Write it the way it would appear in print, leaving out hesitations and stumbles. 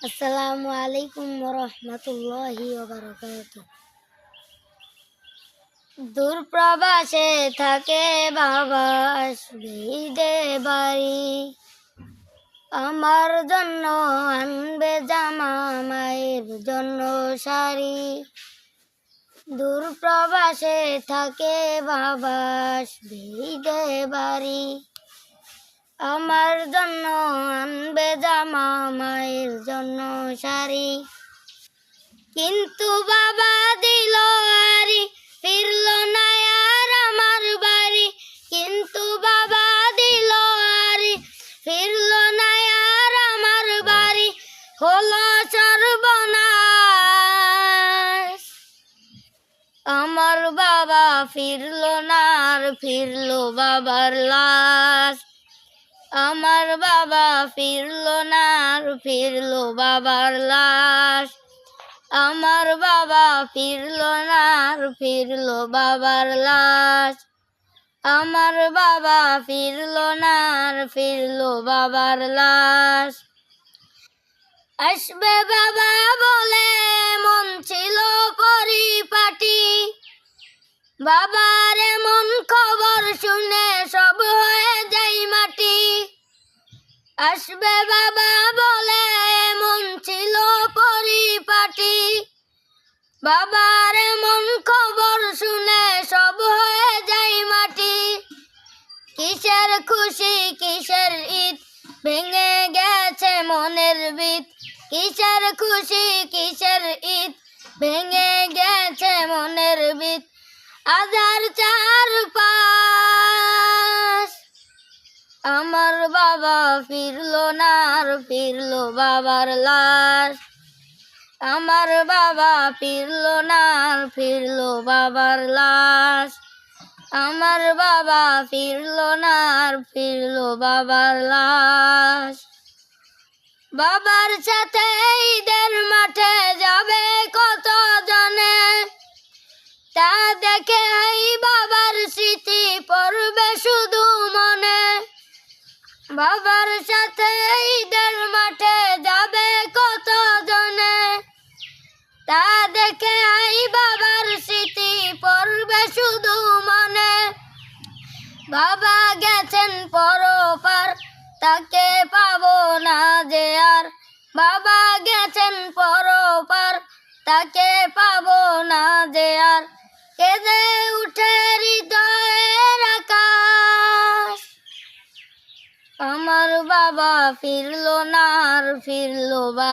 আসসালামু আলাইকুম রহমতুল্লাহি ওয়া বারাকাতুহু। দূর প্রবাসে থাকে বাবা, আসবে ঈদে বাড়ি। আমার জন্য আনবে জামা, মায়ের জন্য শাড়ি। দূর প্রবাসে থাকে বাবা, আসবে ঈদে বাড়ি। আমার জন্য আনবে জামা, মায়ের জন্য শাড়ি। কিন্তু বাবা দিল আরি, ফিরল না আর আমার বাড়ি। কিন্তু বাবা দিল আরি, ফিরল না আর আমার বাড়ি। হলো সর্বনাশ, আমার বাবা ফিরল না আর, ফিরল বাবার লাশ। আমার বাবা ফিরল না আর, ফিরল বাবার লাশ। আমার বাবা ফিরল না আর, ফিরল বাবার লাশ। আমার বাবা ফিরল না আর, ফিরল বাবার লাশ। আসবে বাবা বলে মন ছিল পরিপাটি, বাবার এমন খবর শুনে সব হয়ে যায় মাটি। আসবে বাবা বলে মন ছিল পরিপাটি, বাবার এমন খবর শুনে সব হয়ে যায় মাটি। কিসের খুশি কিসের ঈদ, ভেঙে গেছে মনের ভিত। কিসের খুশি কিসের ঈদ, ভেঙে গেছে মনের ভিত। আজার চারপাশ, আমার বাবা ফিরল না আর, ফিরল বাবার লাশ। আমার বাবা ফিরল না আর, ফিরল বাবার লাশ। আমার বাবা ফিরল না আর, ফিরল বাবার লাশ। বাবার সাথে ঈদের মাঠে যাবে কত জনে, তা দেখে এই বাবার স্মৃতি পড়বে শুধু মনে। বাবার সাথে ঈদের মাঠে যাবে কত জনে, তা দেখে এই বাবার স্মৃতি পড়বে শুধু মনে। বাবা গেছেন পরপার, তাকে পাবো না যে আর। বাবা গেছেন পরপার, তাকে পাবো না যে আর। কেঁদে উঠে হৃদয়ের আকাশ, আমার বাবা ফিরল না আর, ফিরল